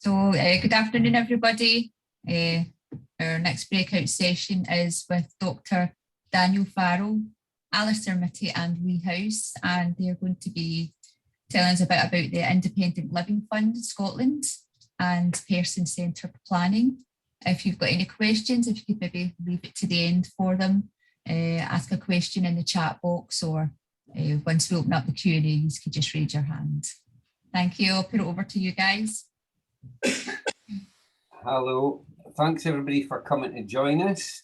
So good afternoon, everybody. Our next breakout session is with Dr. Danielle Farrel, Alastair, Minty and Wee House, and they're going to be telling us about the Independent Living Fund Scotland and person-centred planning. If you've got any questions, if you could maybe leave it to the end for them, ask a question in the chat box, or once we open up the Q&A, you could just raise your hand. Thank you. I'll put it over to you guys. Hello, thanks everybody for coming to join us.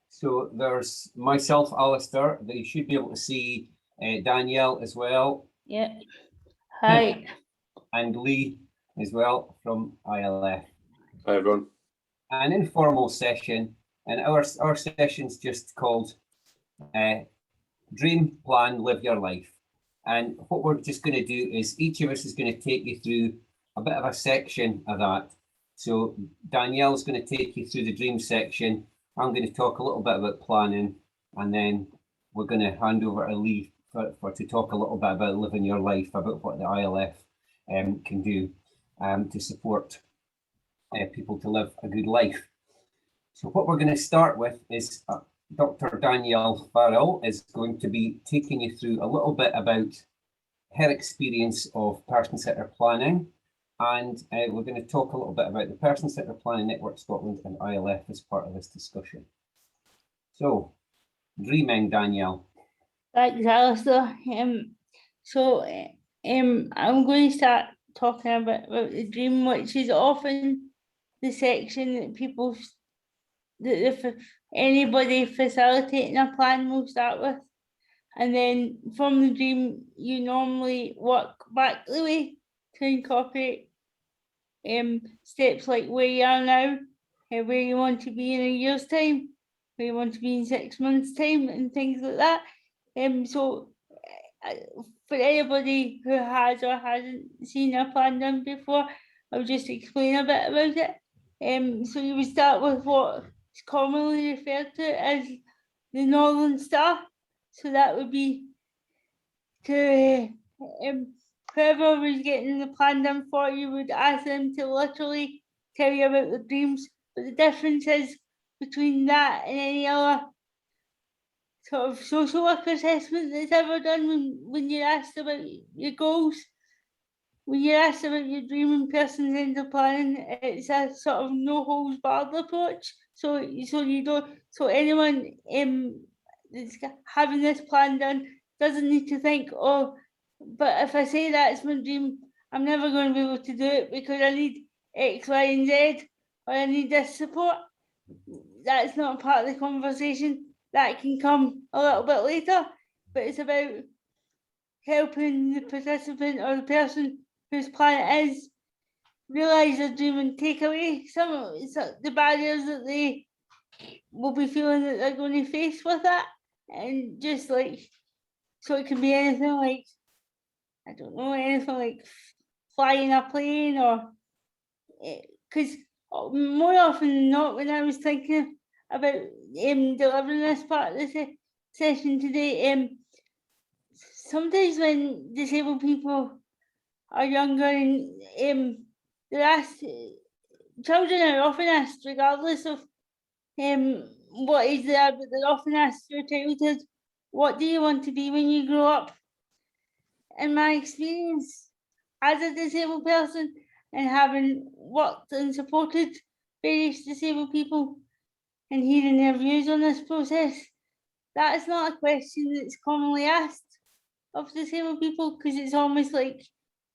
So there's myself, Alastair, that you should be able to see Danielle as well. Yeah. Hi. And Lee as well from ILF. Hi everyone. An informal session, and our session's just called Dream, Plan, Live Your Life. And what we're just going to do is each of us is going to take you through a bit of a section of that. So Danielle's going to take you through the dream section. I'm going to talk a little bit about planning, and then we're going to hand over to Lee to talk a little bit about living your life, about what the ILF can do to support people to live a good life. So what we're going to start with is Dr. Danielle Farrel is going to be taking you through a little bit about her experience of person-centred planning, and we're going to talk a little bit about the Person-Centred Planning Network Scotland and ILF as part of this discussion. So, dreaming, Danielle. Thanks, Alastair. I'm going to start talking about the dream, which is often the section that people, if anybody facilitating a plan will start with. And then from the dream, you normally work back the way to incorporate steps like where you are now, where you want to be in a year's time, where you want to be in 6 months' time, and things like that. So for anybody who has or hasn't seen a plan done before, I'll just explain a bit about it. So you would start with what is commonly referred to as the Northern Star. So that would be to whoever was getting the plan done for you would ask them to literally tell you about the dreams. But the difference is between that and any other sort of social work assessment that's ever done when you're asked about your goals. When you're asked about your dream and person-centred planning, it's a sort of no holds barred approach. So anyone that's having this plan done doesn't need to think, oh, but if I say that's my dream, I'm never going to be able to do it because I need X, Y, and Z, or I need this support. That's not part of the conversation. That can come a little bit later, but it's about helping the participant or the person whose plan it is realise their dream and take away some of the barriers that they will be feeling that they're going to face with that. And just like, so it can be anything like, I don't know, anything like flying a plane, or because more often than not, when I was thinking about delivering this part of the session today, sometimes when disabled people are younger and they're asked, children are often asked, regardless of what age they are, but they're often asked through childhood, what do you want to be when you grow up? In my experience as a disabled person and having worked and supported various disabled people and hearing their views on this process, that is not a question that's commonly asked of disabled people, because it's almost like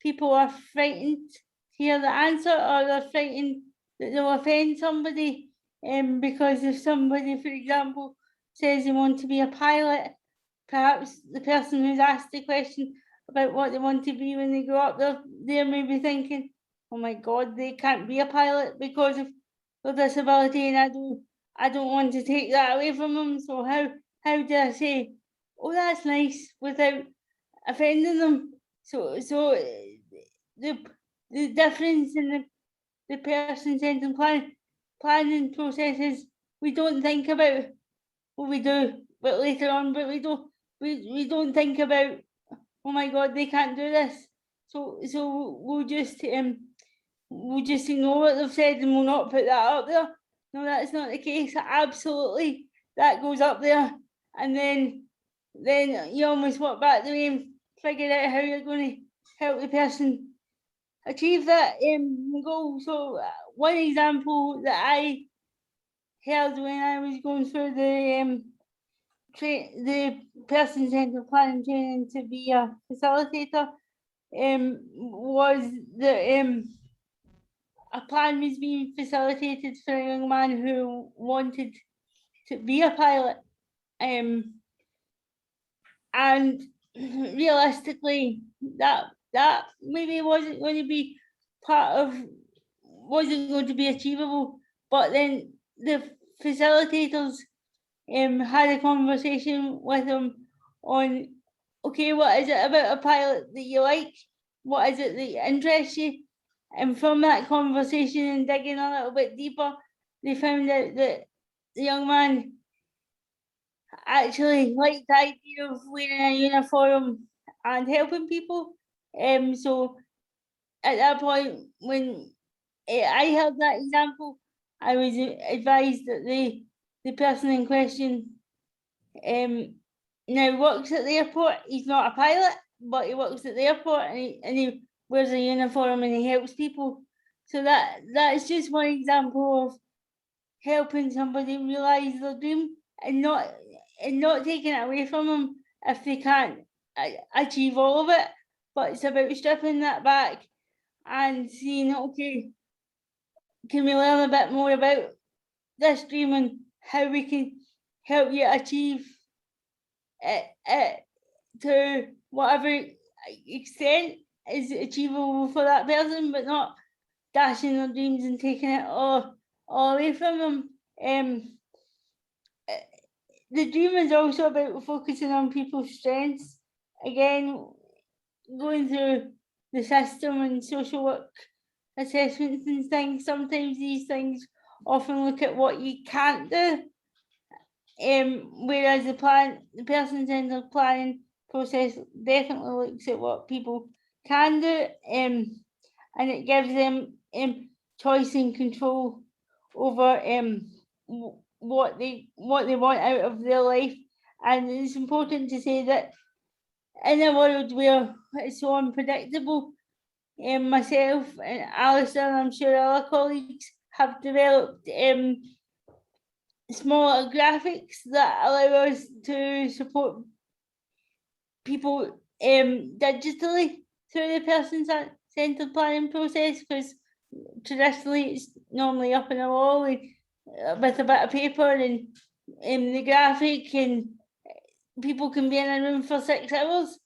people are frightened to hear the answer, or they're frightened that they'll offend somebody. Because if somebody, for example, says they want to be a pilot, perhaps the person who's asked the question about what they want to be when they grow up, they may be thinking, oh my God, they can't be a pilot because of their disability, and I don't want to take that away from them. So how do I say, oh, that's nice, without offending them? So the difference in the person-centred planning process is we don't think about, well, we do, but later on, but we don't think about, oh my God, they can't do this. So we'll just we'll just ignore what they've said and we'll not put that up there. No, that's not the case. Absolutely, that goes up there, and then you almost walk back the way and figure out how you're going to help the person achieve that goal. So one example that I heard when I was going through the person-centered planning training to be a facilitator was that a plan was being facilitated for a young man who wanted to be a pilot, and realistically that maybe wasn't going to be wasn't going to be achievable. But then the facilitators had a conversation with him on, okay, what is it about a pilot that you like? What is it that interests you? And from that conversation and digging a little bit deeper, they found out that the young man actually liked the idea of wearing a uniform and helping people. So at that point, when I heard that example, I was advised that the person in question now works at the airport. He's not a pilot, but he works at the airport, and he wears a uniform and he helps people. So that's just one example of helping somebody realise their dream and not taking it away from them if they can't achieve all of it. But it's about stripping that back and seeing, okay, can we learn a bit more about this dream and how we can help you achieve it to whatever extent is achievable for that person, but not dashing their dreams and taking it all away from them. The dream is also about focusing on people's strengths. Again, going through the system and social work assessments and things, sometimes these things often look at what you can't do, whereas the person-centered planning process definitely looks at what people can do, and it gives them choice and control over what they want out of their life. And it's important to say that in a world where it's so unpredictable, myself and Alastair, and I'm sure other colleagues, have developed smaller graphics that allow us to support people digitally through the person-centered planning process, because traditionally it's normally up on a wall with a bit of paper and the graphic, and people can be in a room for 6 hours.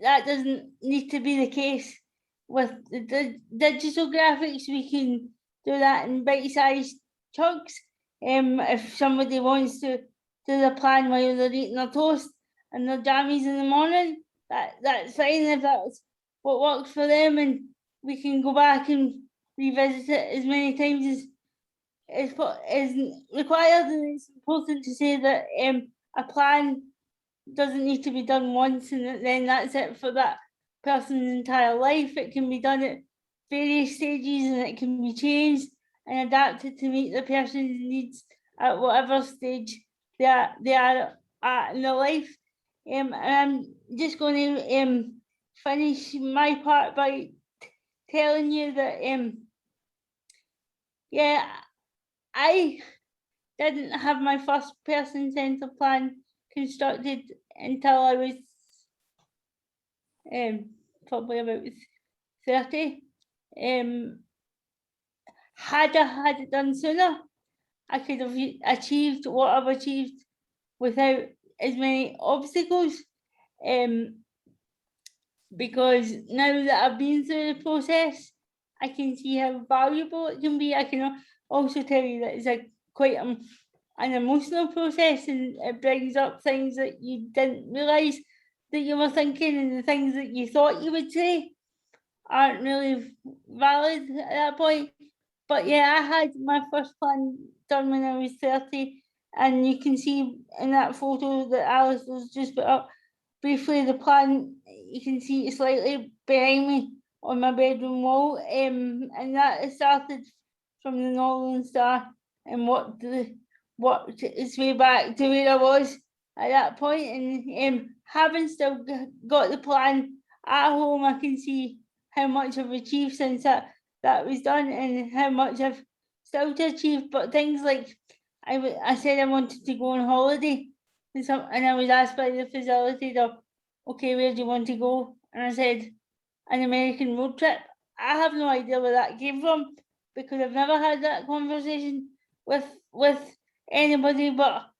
That doesn't need to be the case with the digital graphics. We can do that in bite-sized chunks. If somebody wants to do the plan while they're eating their toast and their jammies in the morning, that's fine if that's what works for them, and we can go back and revisit it as many times as required. And it's important to say that a plan doesn't need to be done once and then that's it for that person's entire life. It can be done at various stages, and it can be changed and adapted to meet the person's needs at whatever stage they are at in their life. And I'm just going to finish my part by telling you that I didn't have my first person-centered plan constructed until I was probably about 30. Had I had it done sooner, I could have achieved what I've achieved without as many obstacles. Because now that I've been through the process, I can see how valuable it can be. I can also tell you that it's quite an emotional process, and it brings up things that you didn't realise that you were thinking, and the things that you thought you would say aren't really valid at that point. But yeah, I had my first plan done when I was 30, and you can see in that photo that Alice just put up briefly the plan. You can see it slightly behind me on my bedroom wall, and that started from the Northern Star and worked its way back to where I was at that point. And having still got the plan at home, I can see how much I've achieved since that was done, and how much I've still to achieve. But things like I said I wanted to go on holiday, and I was asked by the facilitator, okay, where do you want to go? And I said, an American road trip. I have no idea where that came from, because I've never had that conversation with anybody, but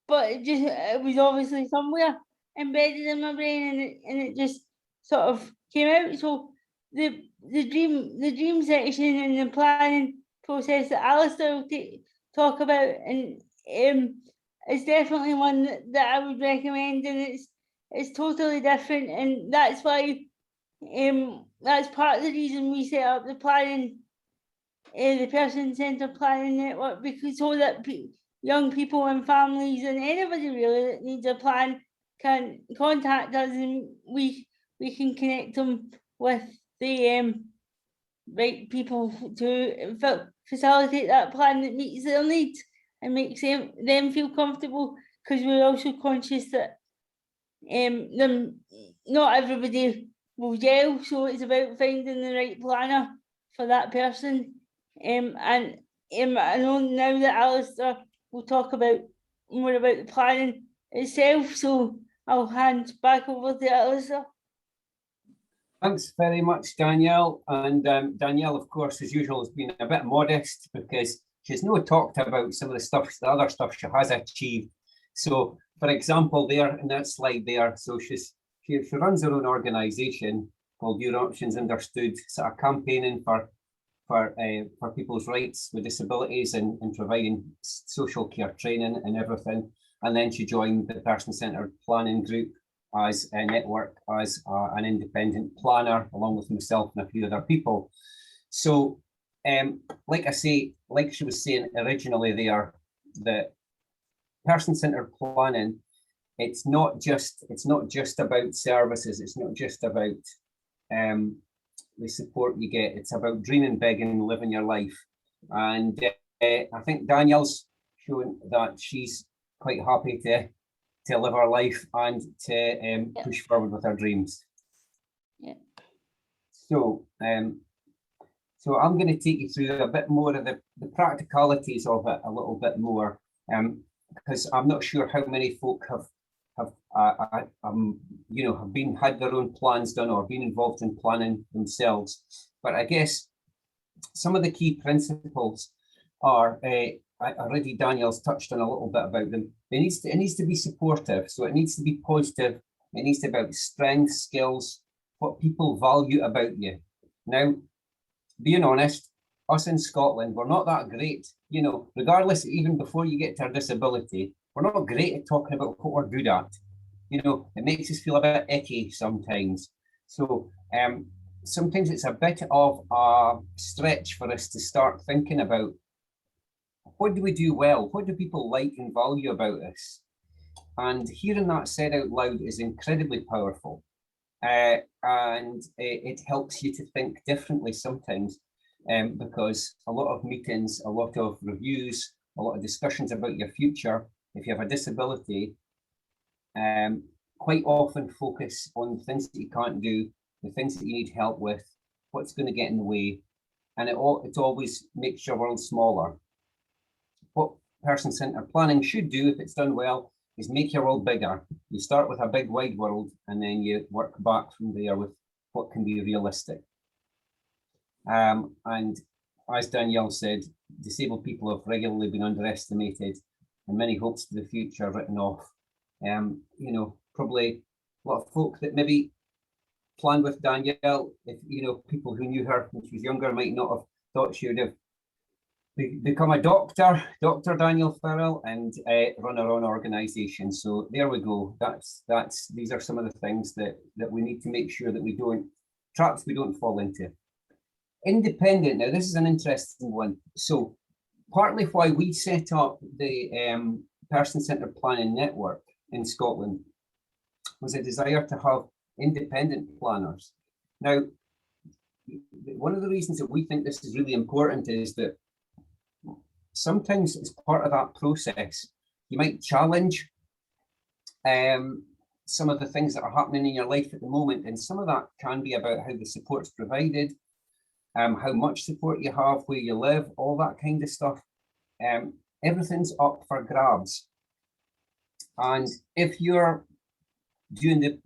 it was obviously somewhere embedded in my brain, and it just sort of came out. So the dream section and the planning process that Alastair will talk about, and it's definitely one that I would recommend, and it's totally different, and that's why that's part of the reason we set up the planning, the person-centered planning network, because so that young people and families and anybody really that needs a plan can contact us, and we can connect them with the right people to facilitate that plan that meets their needs and makes them feel comfortable, because we're also conscious that not everybody will gel, so it's about finding the right planner for that person. And I know now that Alastair will talk more about the planning itself, so I'll hand back over to Alastair. Thanks very much, Danielle. And Danielle, of course, as usual, has been a bit modest because she's not talked about some of the other stuff she has achieved. So, for example, there in that slide there, so she runs her own organisation called Your Options Understood, sort of campaigning for people's rights with disabilities and providing social care training and everything. And then she joined the person-centered planning group as a network, as an independent planner, along with myself and a few other people. So, like she was saying originally there, the person-centered planning, it's not just about services, it's not just about the support you get, it's about dreaming big and living your life. And I think Danielle's shown that she's quite happy to live her life and to push forward with her dreams. Yeah. So I'm going to take you through a bit more of the practicalities of it a little bit more, because I'm not sure how many folk have had their own plans done or been involved in planning themselves. But I guess some of the key principles are, already Danielle's touched on a little bit about them. It needs to be supportive, so it needs to be positive. It needs to be about strengths, skills, what people value about you. Now, being honest, us in Scotland, we're not that great, regardless, even before you get to our disability, we're not great at talking about what we're good at. It makes us feel a bit icky sometimes. So sometimes it's a bit of a stretch for us to start thinking about, what do we do well? What do people like and value about us? And hearing that said out loud is incredibly powerful. And it helps you to think differently sometimes, because a lot of meetings, a lot of reviews, a lot of discussions about your future, if you have a disability, quite often focus on things that you can't do, the things that you need help with, what's going to get in the way, and it always makes your world smaller. What person-centered planning should do, if it's done well, is make your world bigger. You start with a big wide world, and then you work back from there with what can be realistic. And as Danielle said, disabled people have regularly been underestimated, and many hopes for the future written off. Probably a lot of folk that maybe planned with Danielle, if people who knew her when she was younger might not have thought she would have become a doctor, Dr. Danielle Farrel, and run her own organisation. So there we go. These are some of the things that we need to make sure that traps we don't fall into. Independent. Now this is an interesting one. So partly why we set up the person-centered planning network in Scotland was a desire to have independent planners. Now, one of the reasons that we think this is really important is that sometimes as part of that process, you might challenge some of the things that are happening in your life at the moment. And some of that can be about how the support's provided, how much support you have, where you live, all that kind of stuff. Everything's up for grabs. And if you're doing the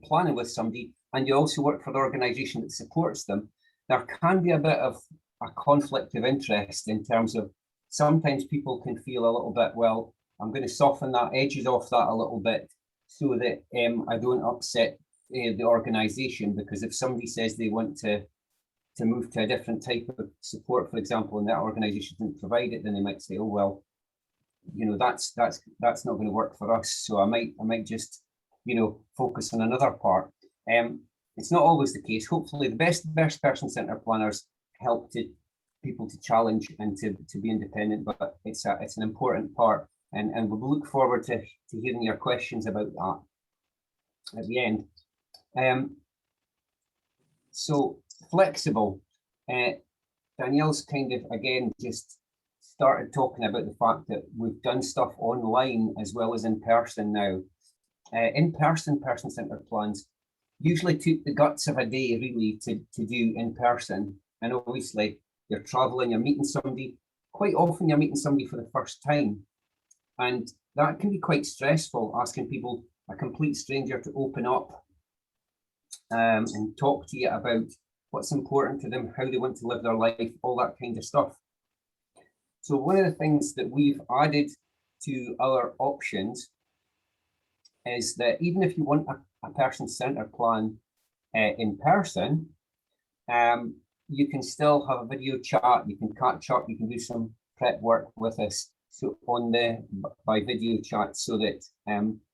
planning with somebody and you also work for the organisation that supports them, there can be a bit of a conflict of interest in terms of sometimes people can feel a little bit, well, I'm going to soften that, edges off that a little bit so that I don't upset the organisation, because if somebody says they want to move to a different type of support, for example, and that organisation didn't provide it, then they might say, oh, well, you know, that's not going to work for us. So I might just, you know, focus on another part. It's not always the case. Hopefully the best person-centred planners help people to challenge and to be independent, but it's an important part. And we'll look forward to hearing your questions about that at the end. So flexible. Danielle's kind of, again, just started talking about the fact that we've done stuff online as well as in person now. In-person, person-centred plans usually took the guts of a day really to do in person. And obviously you're traveling, you're meeting somebody. Quite often you're meeting somebody for the first time. And that can be quite stressful, asking people, a complete stranger, to open up and talk to you about what's important to them, how they want to live their life, all that kind of stuff. So one of the things that we've added to our options is that even if you want a person-centred plan in person, you can still have a video chat, you can catch up, you can do some prep work with us by video chat, so that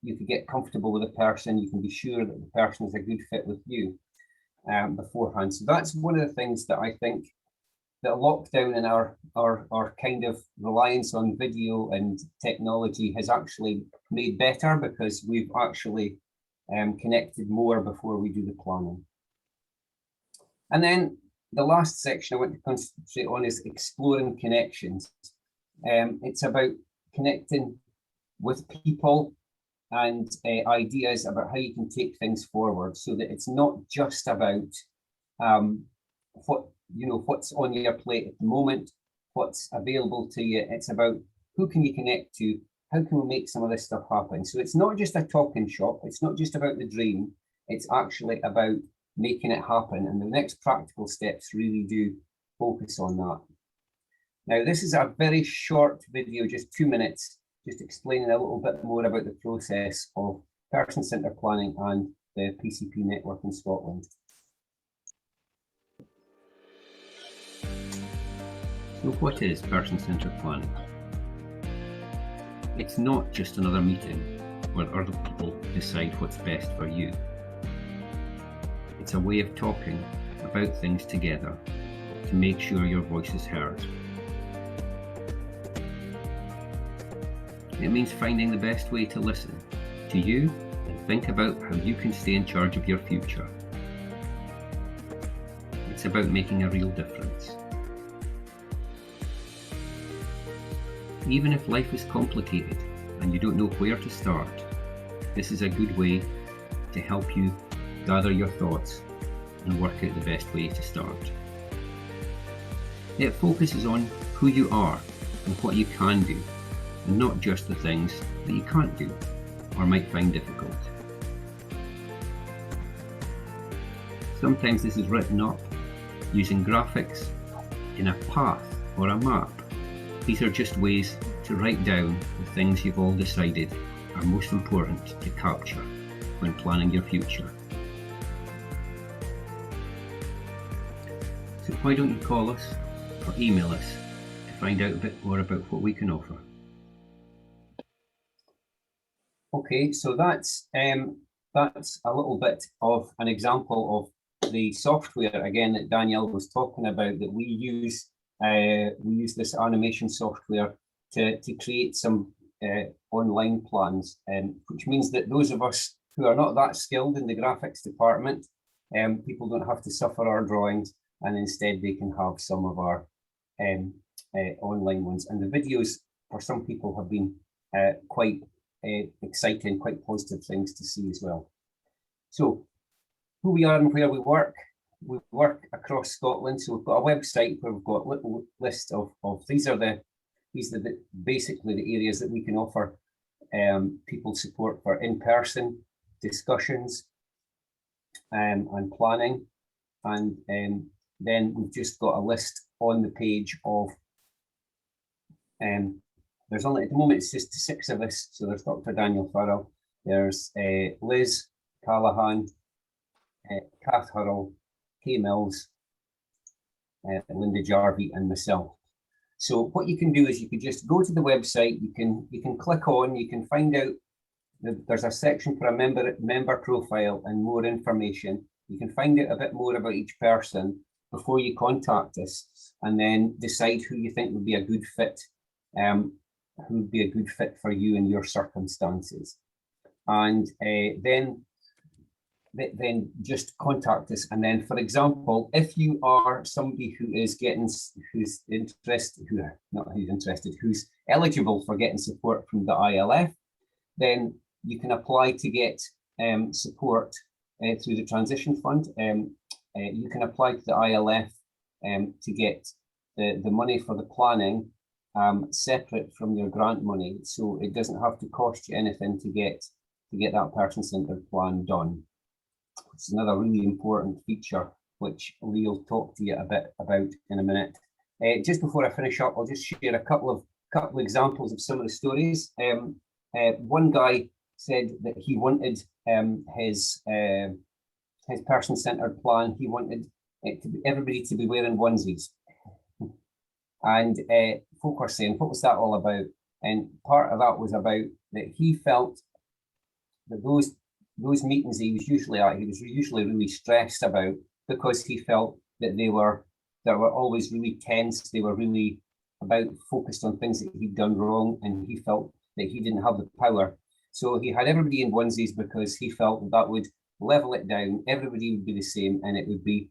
you can get comfortable with the person, you can be sure that the person is a good fit with you beforehand. So that's one of the things that I think that lockdown and our kind of reliance on video and technology has actually made better, because we've actually connected more before we do the planning. And then the last section I want to concentrate on is exploring connections. It's about connecting with people and ideas about how you can take things forward, so that it's not just about what's on your plate at the moment, what's available to you. It's about who can you connect to, how can we make some of this stuff happen. So it's not just a talking shop, it's not just about the dream, it's actually about making it happen. And the next practical steps really do focus on that. Now, this is a very short video, just 2 minutes, just explaining a little bit more about the process of person-centred planning and the PCP network in Scotland. So what is person-centred planning? It's not just another meeting where other people decide what's best for you. It's a way of talking about things together to make sure your voice is heard. It means finding the best way to listen to you and think about how you can stay in charge of your future. It's about making a real difference. Even if life is complicated and you don't know where to start, this is a good way to help you gather your thoughts and work out the best way to start. It focuses on who you are and what you can do, and not just the things that you can't do or might find difficult. Sometimes this is written up using graphics in a path or a map. These are just ways to write down the things you've all decided are most important to capture when planning your future. So why don't you call us or email us to find out a bit more about what we can offer. Okay, so that's a little bit of an example of the software again that Danielle was talking about, that we use. We use this animation software to create some online plans, which means that those of us who are not that skilled in the graphics department people don't have to suffer our drawings, and instead they can have some of our online ones. And the videos for some people have been quite exciting, quite positive things to see as well. So who we are and where we work across Scotland. So we've got a website where we've got a little list of these are basically the areas that we can offer people support for in-person discussions and planning. And then we've just got a list on the page of there's only, at the moment, it's just 6 of us. So there's Dr. Danielle Farrel, there's Liz Callahan, Kath Hurrell, Kay Mills, Linda Jarvie, and myself. So what you can do is you can just go to the website, you can click on, you can find out, there's a section for a member profile and more information. You can find out a bit more about each person before you contact us, and then decide who you think would be a good fit, who would be a good fit for you and your circumstances. And then just contact us. And then, for example, if you are somebody who's eligible for getting support from the ILF, then you can apply to get support through the Transition Fund. You can apply to the ILF to get the money for the planning separate from your grant money, so it doesn't have to cost you anything to get that person-centred plan done. It's another really important feature which Lee will talk to you a bit about in a minute. Just before I finish up, I'll just share a couple of examples of some of the stories. One guy said that he wanted his person-centred plan. He wanted everybody to be wearing onesies, and folk were saying, "What was that all about?" And part of that was about that he felt that those meetings he was usually really stressed about, because he felt that they were always really tense. They were really focused on things that he'd done wrong, and he felt that he didn't have the power. So he had everybody in onesies because he felt that would level it down. Everybody would be the same, and it would be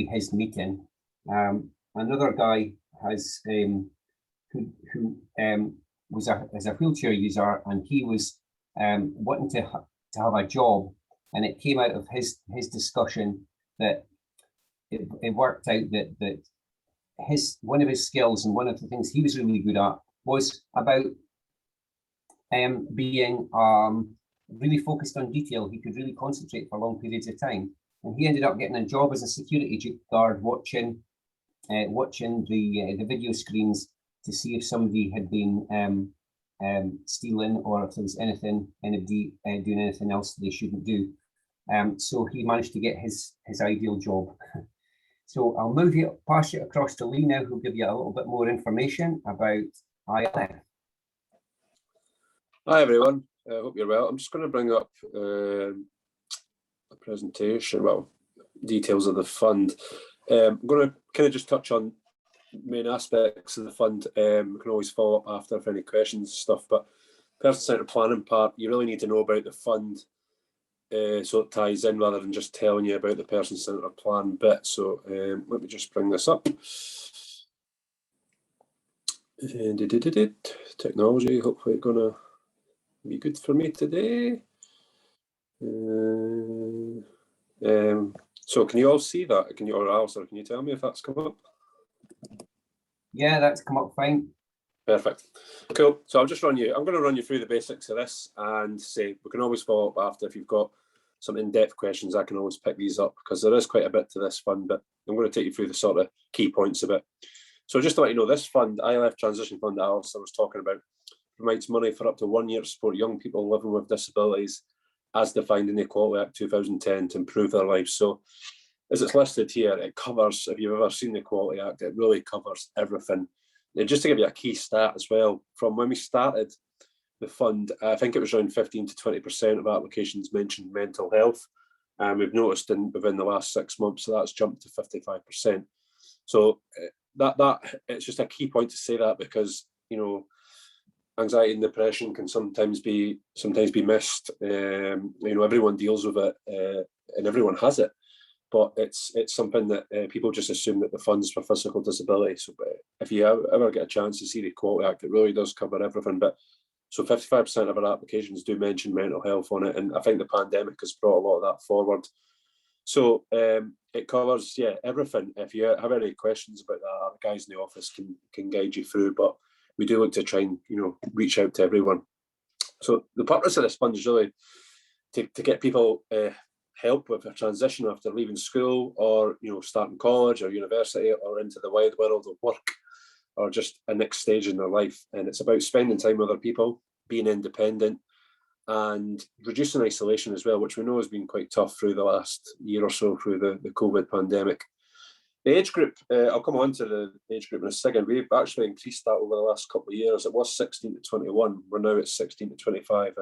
his meeting. Another guy has who was a wheelchair user, and he was wanting to have a job, and it came out of his discussion that it worked out that one of his skills and one of the things he was really good at was about being really focused on detail. He could really concentrate for long periods of time, and he ended up getting a job as a security guard, watching the video screens to see if somebody had been stealing, or if there was anybody doing anything else they shouldn't do. So he managed to get his ideal job. So I'll pass you across to Lee now, who'll give you a little bit more information about ILF. Hi everyone, I hope you're well. I'm just going to bring up a presentation, well, details of the fund. I'm going to kind of just touch on main aspects of the fund. We can always follow up after for any questions and stuff, but person-centred planning part, you really need to know about the fund so it ties in, rather than just telling you about the person-centred plan bit. So let me just bring this up. Technology, hopefully it's gonna be good for me today. So can you all see that? Or Alastair, can you tell me if that's come up? Yeah, that's come up fine. Perfect. Cool. So I'm going to run you through the basics of this, and say we can always follow up after. If you've got some in-depth questions, I can always pick these up, because there is quite a bit to this fund, but I'm going to take you through the sort of key points of it. So just to let you know, this fund, ILF Transition Fund that Alastair was talking about, provides money for up to 1 year to support young people living with disabilities as defined in the Equality Act 2010 to improve their lives. So as it's listed here, it covers, if you've ever seen the Equality Act, it really covers everything. And just to give you a key stat as well, from when we started the fund, I think it was around 15 to 20% of applications mentioned mental health. We've noticed within the last 6 months, so that's jumped to 55%. So that it's just a key point to say that, because, you know, anxiety and depression can sometimes be missed. You know, everyone deals with it, and everyone has it. but it's something that people just assume that the funds for physical disability. So if you ever get a chance to see the Equality Act, it really does cover everything. But so 55% of our applications do mention mental health on it, and I think the pandemic has brought a lot of that forward. So it covers, everything. If you have any questions about that, our guys in the office can guide you through, but we do look to try and, reach out to everyone. So the purpose of this fund is really to get people help with a transition after leaving school, or, starting college or university, or into the wide world of work, or just a next stage in their life. And it's about spending time with other people, being independent, and reducing isolation as well, which we know has been quite tough through the last year or so through the COVID pandemic. The age group, I'll come on to the age group in a second. We've actually increased that over the last couple of years. It was 16 to 21. We're now at 16 to 25,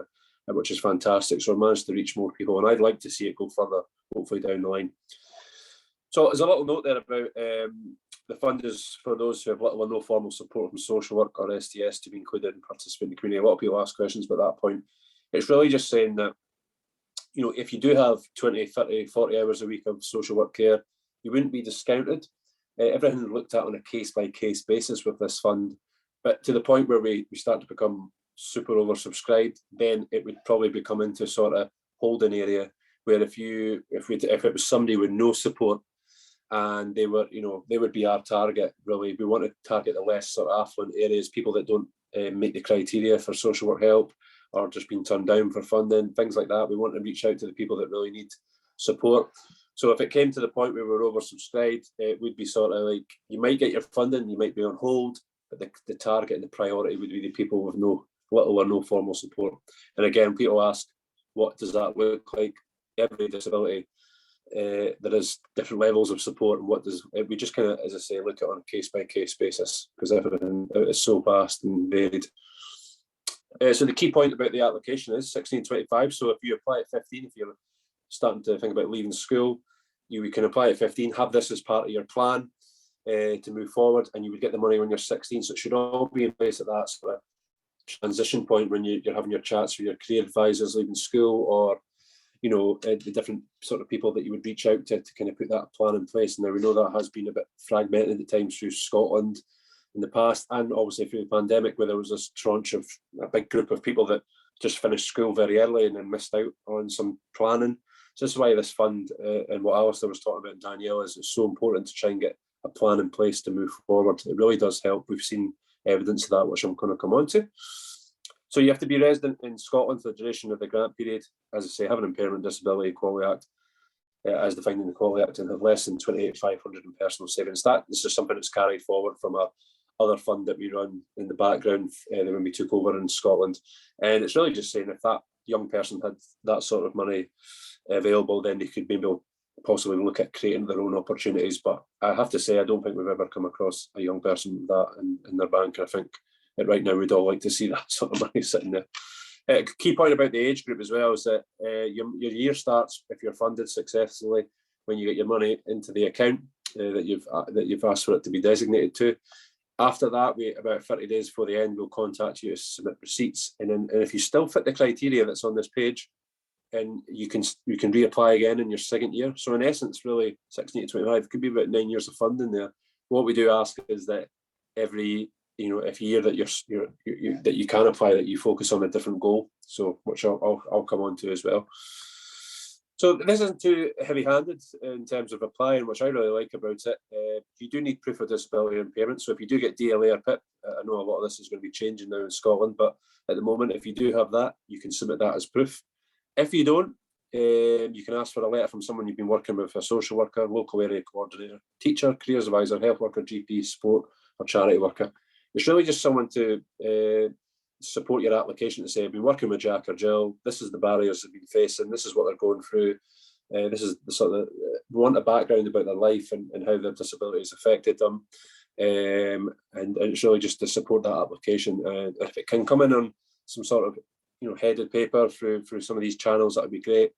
which is fantastic. So we managed to reach more people, and I'd like to see it go further, hopefully down the line. So there's a little note there about the fund is for those who have little or no formal support from social work or STS to be included and participate in the community. A lot of people ask questions about that point. It's really just saying that, if you do have 20, 30, 40 hours a week of social work care, you wouldn't be discounted. Everything is looked at on a case-by-case basis with this fund. But to the point where we start to become super oversubscribed, then it would probably become into sort of holding area, where if it was somebody with no support, and they would be our target. Really, we want to target the less sort of affluent areas, people that don't meet the criteria for social work help, or just being turned down for funding, things like that. We want to reach out to the people that really need support. So if it came to the point where we were oversubscribed, it would be sort of like, you might get your funding, you might be on hold, but the target and the priority would be the people with little or no formal support. And again, people ask, what does that look like? Every disability, there is different levels of support, and we just kind of, as I say, look at it on a case-by-case basis, because everything is so vast and varied. So the key point about the application is 16-25. So if you apply at 15, if you're starting to think about leaving school, you can apply at 15, have this as part of your plan to move forward, and you would get the money when you're 16. So it should all be in place at that sort of transition point when you're having your chats with your career advisors leaving school, or the different sort of people that you would reach out to kind of put that plan in place. And now we know that has been a bit fragmented at times through Scotland in the past, and obviously through the pandemic, where there was this tranche of a big group of people that just finished school very early and then missed out on some planning. So this is why this fund and what Alastair was talking about, Danielle, is it's so important to try and get a plan in place to move forward. It really does help. We've seen evidence of that, which I'm going to come on to. So you have to be resident in Scotland for the duration of the grant period. As I say, have an impairment, disability, Equality Act, as defined in the Equality Act, and have less than 28,500 in personal savings. This is something that's carried forward from our other fund that we run in the background when we took over in Scotland. And it's really just saying if that young person had that sort of money available, then they could maybe possibly look at creating their own opportunities. But I have to say, I don't think we've ever come across a young person with that in their bank. I think right now we'd all like to see that sort of money sitting there. Key point about the age group as well is that your year starts, if you're funded successfully, when you get your money into the account that you've asked for it to be designated to. After that, about 30 days before the end, we'll contact you to submit receipts. And if you still fit the criteria that's on this page, and you can reapply again in your second year. So in essence, really 16 to 25, it could be about 9 years of funding there. What we do ask is that every year that that you can apply, that you focus on a different goal. So which I'll come on to as well. So this isn't too heavy-handed in terms of applying, which I really like about it. You do need proof of disability or impairment. So if you do get DLA or PIP, I know a lot of this is going to be changing now in Scotland, but at the moment, if you do have that, you can submit that as proof. If you don't, you can ask for a letter from someone you've been working with, a social worker, local area coordinator, teacher, careers advisor, health worker, GP, sport, or charity worker. It's really just someone to support your application, to say, I've been working with Jack or Jill, this is the barriers they've been facing, this is what they're going through, this is the sort of, we want a background about their life and how their disability has affected them, and it's really just to support that application. If it can come in on some sort of headed paper through some of these channels, that would be great,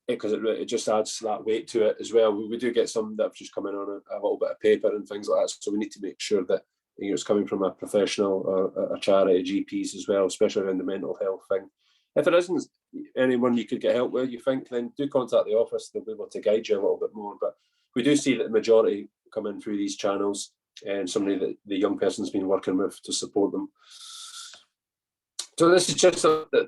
because it just adds that weight to it as well. We do get some that have just come in on a little bit of paper and things like that, so we need to make sure that it's coming from a professional or a charity, GPs as well, especially around the mental health thing. If there isn't anyone you could get help with, you think, then do contact the office. They'll be able to guide you a little bit more. But we do see that the majority come in through these channels, and somebody that the young person's been working with to support them. So this is just,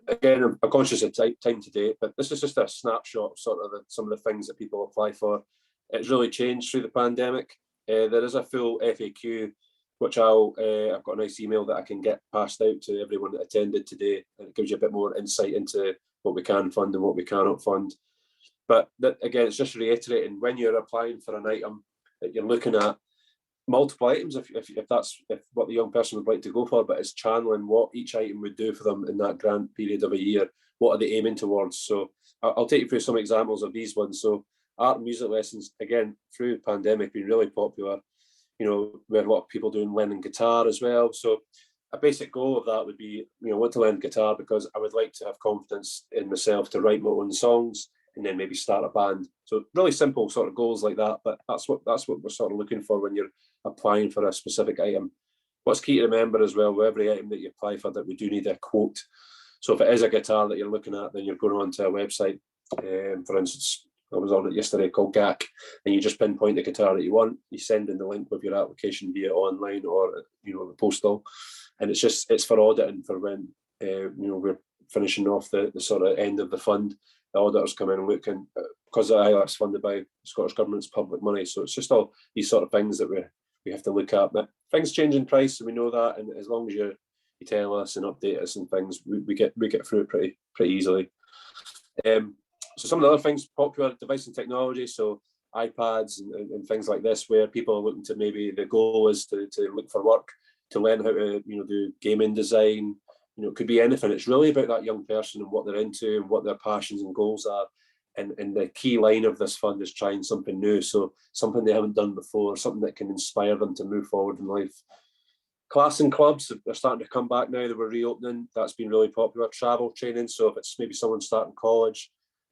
again, I'm conscious of time today, but this is just a snapshot of sort of some of the things that people apply for. It's really changed through the pandemic. There is a full FAQ, which I've got a nice email that I can get passed out to everyone that attended today, and it gives you a bit more insight into what we can fund and what we cannot fund. But that, again, it's just reiterating, when you're applying for an item, that you're looking at multiple items if that's what the young person would like to go for, but it's channeling what each item would do for them in that grant period of a year. What are they aiming towards? So I'll take you through some examples of these ones. So art and music lessons, again, through the pandemic, been really popular. You know, we had a lot of people learning guitar as well. So a basic goal of that would be, you know, want to learn guitar because I would like to have confidence in myself to write my own songs and then maybe start a band. So really simple sort of goals like that, but that's what we're sort of looking for when you're applying for a specific item. What's key to remember as well, with every item that you apply for, that we do need a quote. So if it is a guitar that you're looking at, then you're going onto a website. For instance, I was on it yesterday called GAC, and you just pinpoint the guitar that you want. You send in the link with your application via online or, you know, the postal, and it's for auditing for when you know, we're finishing off the sort of end of the fund. The auditors come in and look, and because the ILAC's funded by the Scottish Government's public money, so it's just all these sort of things that we have to look at. But things change in price, and we know that. And as long as you tell us and update us and things, we get through it pretty easily. So some of the other things, popular device and technology, so iPads and things like this, where people are looking to, maybe the goal is to look for work, to learn how to, you know, do gaming design. You know, it could be anything. It's really about that young person and what they're into and what their passions and goals are. And the key line of this fund is trying something new. So something they haven't done before, something that can inspire them to move forward in life. Class and clubs are starting to come back now that we're reopening. That's been really popular. Travel training. So if it's maybe someone starting college,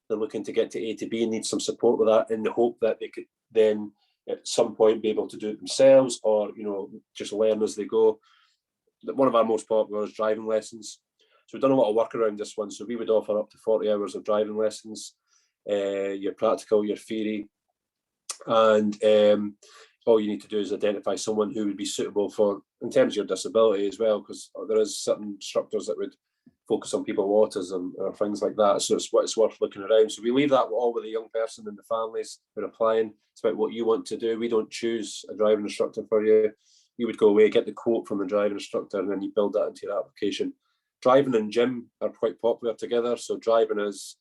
they're looking to get to A to B and need some support with that, in the hope that they could then at some point be able to do it themselves, or, you know, just learn as they go. One of our most popular is driving lessons. So we've done a lot of work around this one. So we would offer up to 40 hours of driving lessons, your practical, your theory, and all you need to do is identify someone who would be suitable for, in terms of your disability as well, because there is certain instructors that would focus on people with autism or things like that. So it's worth looking around. So we leave that all with the young person and the families who are applying. It's about what you want to do. We don't choose a driving instructor for you. You would go away, get the quote from the driving instructor, and then you build that into your application. Driving and gym are quite popular together. So driving is,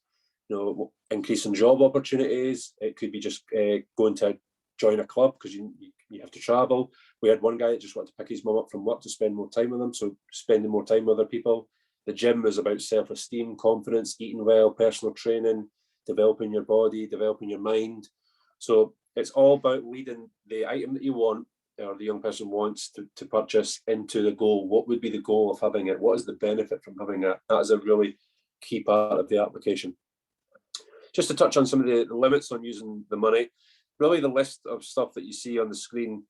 you know, increasing job opportunities. It could be just going to join a club because you have to travel. We had one guy that just wanted to pick his mum up from work to spend more time with them. So spending more time with other people. The gym is about self-esteem, confidence, eating well, personal training, developing your body, developing your mind. So it's all about leading the item that you want, or the young person wants to purchase, into the goal. What would be the goal of having it? What is the benefit from having it? That is a really key part of the application. Just to touch on some of the limits on using the money, really the list of stuff that you see on the screen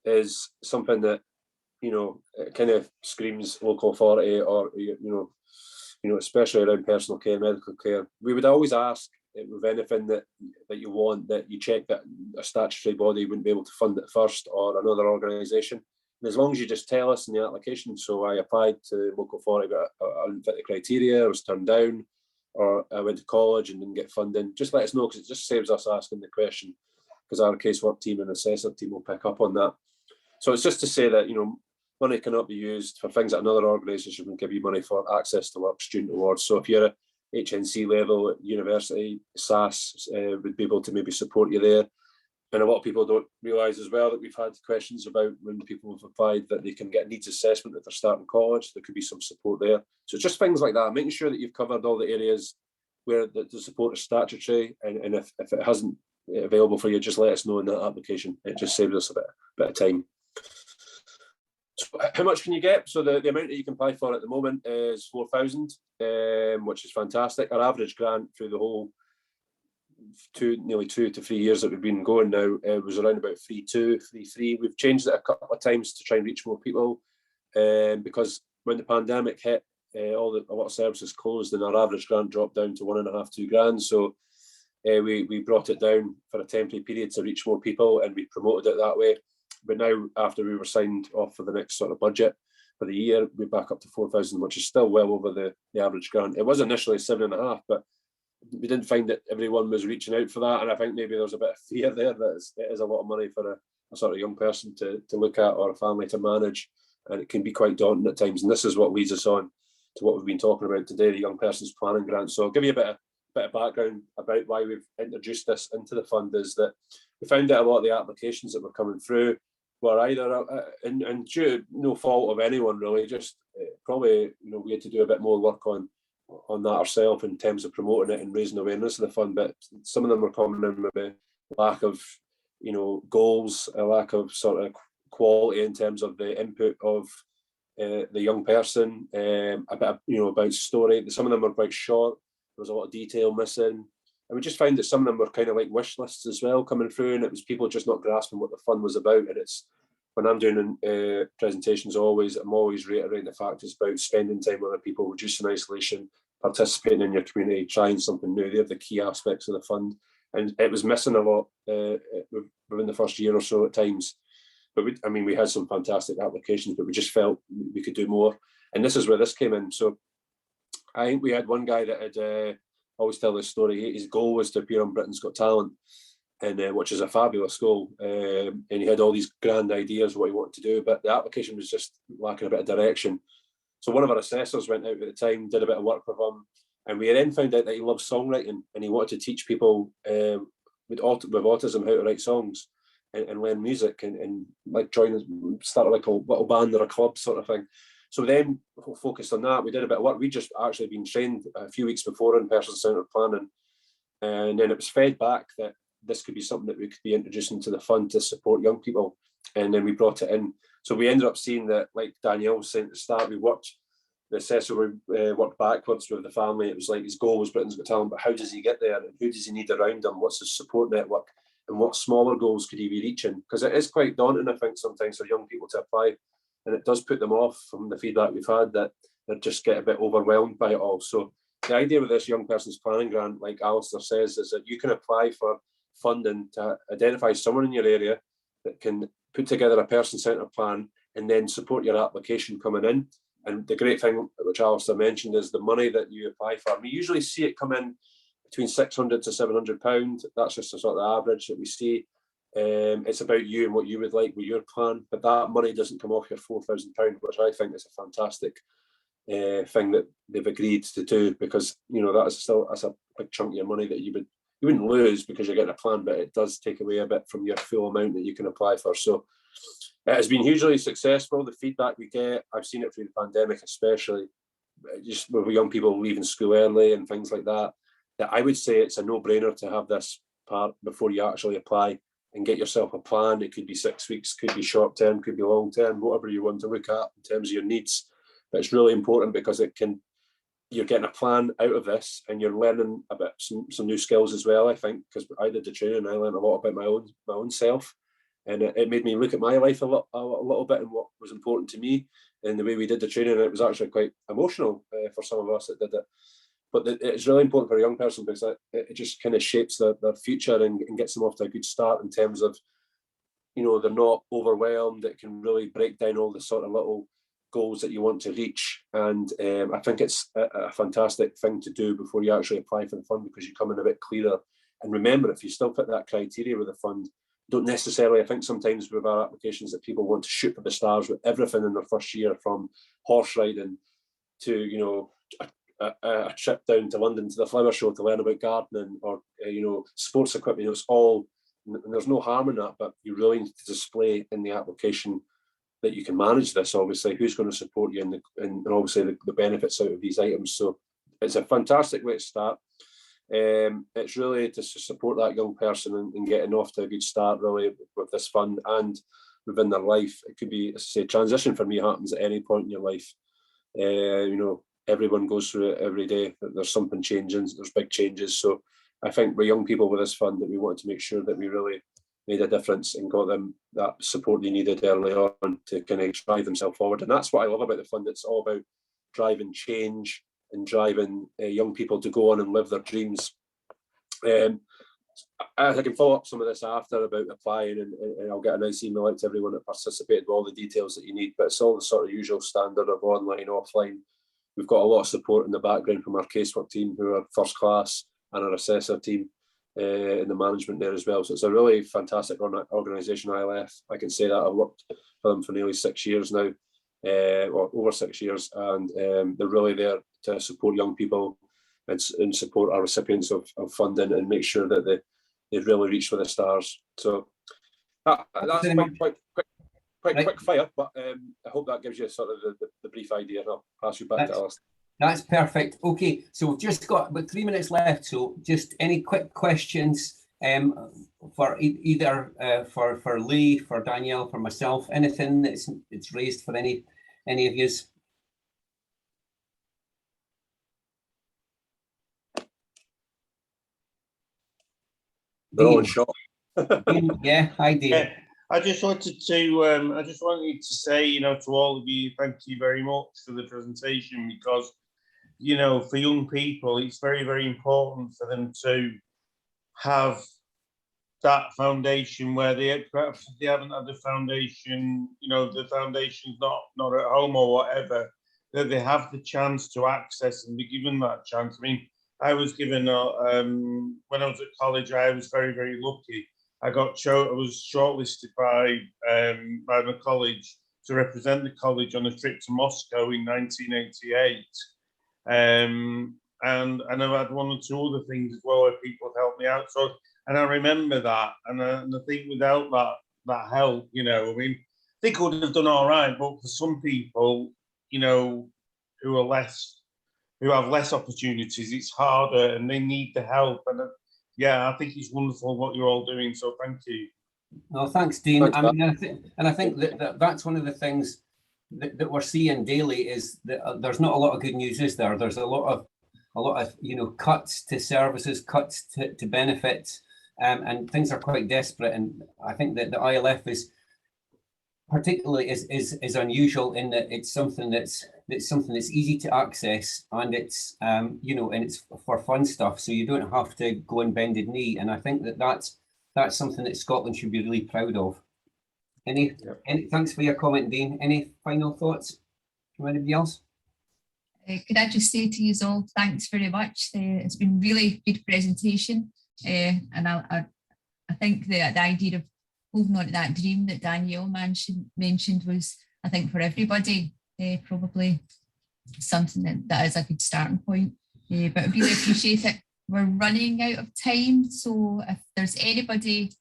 is something that, you know, it kind of screams local authority, or, you know, especially around personal care, medical care. We would always ask, with anything that you want, that you check that a statutory body wouldn't be able to fund it first, or another organisation. And as long as you just tell us in the application, so I applied to local authority, but I didn't fit the criteria, I was turned down, or I went to college and didn't get funding, just let us know, because it just saves us asking the question, because our casework team and assessor team will pick up on that. So it's just to say that, you know, money cannot be used for things that another organisation can give you money for: access to work, student awards. So if you're at HNC level at university, SAS would be able to maybe support you there. And a lot of people don't realise as well that we've had questions about, when people have applied, that they can get a needs assessment if they're starting college. There could be some support there. So just things like that, making sure that you've covered all the areas where the support is statutory, and if it hasn't available for you, just let us know in that application. It just saves us a bit of time. So how much can you get? So the amount that you can apply for at the moment is 4,000, which is fantastic. Our average grant through the whole nearly 2 to 3 years that we've been going now was around about 3.2, 3.3. We've changed it a couple of times to try and reach more people, because when the pandemic hit, a lot of services closed, and our average grant dropped down to £1.5–2 grand. So we brought it down for a temporary period to reach more people, and we promoted it that way. But now, after we were signed off for the next sort of budget for the year, we're back up to 4,000, which is still well over the average grant. It was initially 7.5, but we didn't find that everyone was reaching out for that. And I think maybe there's a bit of fear there that it is a lot of money for a sort of young person to look at, or a family to manage. And it can be quite daunting at times. And this is what leads us on to what we've been talking about today, the Young Person's Planning Grant. So I'll give you a bit of background about why we've introduced this into the fund. Is that we found that a lot of the applications that were coming through were either, and due to no fault of anyone really, just probably, we had to do a bit more work on that ourselves in terms of promoting it and raising awareness of the fund. But some of them were coming in with a lack of, goals, a lack of sort of quality in terms of the input of the young person, a bit of, about story. Some of them were quite short. There was a lot of detail missing. And we just found that some of them were kind of like wish lists as well coming through, and it was people just not grasping what the fund was about. And it's, when I'm doing presentations, I'm always reiterating the fact it's about spending time with other people, reducing isolation, participating in your community, trying something new. They're the key aspects of the fund. And it was missing a lot within the first year or so at times. But we had some fantastic applications, but we just felt we could do more. And this is where this came in. So I think we had one guy that had always tell this story. His goal was to appear on Britain's Got Talent, and which is a fabulous goal. And he had all these grand ideas of what he wanted to do, but the application was just lacking a bit of direction. So one of our assessors went out at the time, did a bit of work with him, and we then found out that he loved songwriting, and he wanted to teach people with autism how to write songs and learn music, and like start like a little band or a club sort of thing. So then focused on that. We did a bit of work. We just actually been trained a few weeks before in person-centred planning, and then it was fed back that this could be something that we could be introducing to the fund to support young people, and then we brought it in. So we ended up seeing that, like Danielle was saying at the start, the assessor worked backwards with the family. It was like his goal was Britain's Got Talent, but how does he get there, and who does he need around him? What's his support network, and what smaller goals could he be reaching? Because it is quite daunting, I think, sometimes for young people to apply. And it does put them off from the feedback we've had, that they just get a bit overwhelmed by it all. So the idea with this Young Person's Planning Grant, like Alastair says, is that you can apply for funding to identify someone in your area that can put together a person-centred plan and then support your application coming in. And the great thing, which Alastair mentioned, is the money that you apply for. We usually see it come in between £600 to £700. That's just a sort of average that we see. It's about you and what you would like with your plan, but that money doesn't come off your £4,000, which I think is a fantastic thing that they've agreed to do, because that's a big chunk of your money that you wouldn't lose because you're getting a plan, but it does take away a bit from your full amount that you can apply for. So it has been hugely successful. The feedback we get, I've seen it through the pandemic, especially just with young people leaving school early and things like that, that I would say it's a no-brainer to have this part before you actually apply and get yourself a plan. It could be 6 weeks, could be short term, could be long term, whatever you want to look at in terms of your needs. But it's really important because you're getting a plan out of this, and you're learning about some new skills as well, I think, because I did the training and I learned a lot about my own self, and it made me look at my life a little bit and what was important to me. And the way we did the training, it was actually quite emotional for some of us that did it. But it's really important for a young person because it just kind of shapes their future and gets them off to a good start in terms of, they're not overwhelmed. It can really break down all the sort of little goals that you want to reach. And I think it's a fantastic thing to do before you actually apply for the fund, because you come in a bit clearer. And remember, if you still fit that criteria with the fund, don't necessarily, I think sometimes with our applications that people want to shoot for the stars with everything in their first year, from horse riding to, a trip down to London to the flower show to learn about gardening, or sports equipment. It's all, and there's no harm in that, but you really need to display in the application that you can manage this. Obviously, who's going to support you, and obviously the benefits out of these items. So it's a fantastic way to start. It's really to support that young person and getting off to a good start, really, with this fund and within their life. It could be, as I say, transition for me happens at any point in your life. Everyone goes through it every day. There's something changing, there's big changes. So I think we're young people with this fund that we wanted to make sure that we really made a difference and got them that support they needed early on to kind of drive themselves forward. And that's what I love about the fund. It's all about driving change and driving young people to go on and live their dreams. I can follow up some of this after about applying, and I'll get a nice email out to everyone that participated with all the details that you need, but it's all the sort of usual standard of online, offline. We've got a lot of support in the background from our casework team, who are first class, and our assessor team in the management there as well. So it's a really fantastic organisation, ILF. I can say that. I've worked for them for nearly 6 years now, or over 6 years, and they're really there to support young people and support our recipients of funding and make sure that they really reach for the stars. So that's quite quick fire, but I hope that gives you sort of the brief idea, and I'll pass you back to Alastair. That's perfect. Okay, so we've just got about 3 minutes left. So just any quick questions for either for Lee, for Danielle, for myself, anything that's raised for any of yous? They're all in shot. Yeah, hi Dean. Yeah, I just wanted to say, you know, to all of you, thank you very much for the presentation, because, you know, for young people, it's very, very important for them to have that foundation where perhaps they haven't had the foundation, you know, the foundation's not at home or whatever, that they have the chance to access and be given that chance. I mean, I was given when I was at college, I was very, very lucky. I was shortlisted by my college to represent the college on a trip to Moscow in 1988. And I've had one or two other things as well where people have helped me out. So, and I remember that, and I think without that help, you know, I mean, I think I would have done all right, but for some people, you know, who have less opportunities, it's harder, and they need the help. And yeah, I think it's wonderful what you're all doing. So thank you. No, thanks, Dean. I mean, I think that's one of the things that we're seeing daily is that there's not a lot of good news, is there? There's a lot of you know, cuts to services, cuts to benefits, and things are quite desperate. And I think that the ILF is particularly is unusual in that it's something that's easy to access, and it's you know, and it's for fun stuff, so you don't have to go on bended knee. And I think that's something that Scotland should be really proud of. Any thanks for your comment, Dean. Any final thoughts from anybody else? Could I just say to you all, thanks very much. It's been really good presentation, and I think the idea of holding on to that dream that Danielle mentioned was, I think, for everybody, probably something that is a good starting point. But I really appreciate it. We're running out of time, so if there's anybody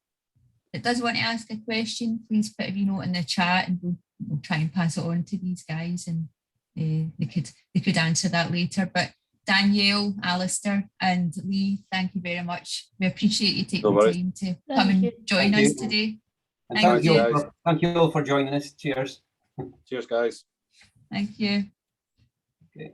that does want to ask a question, please put a note in the chat, and we'll try and pass it on to these guys, and they could answer that later. But Danielle, Alastair, and Lee, thank you very much. We appreciate you taking the time to come and join us today. Thank you all for joining us. Cheers. Cheers, guys. Thank you. Okay.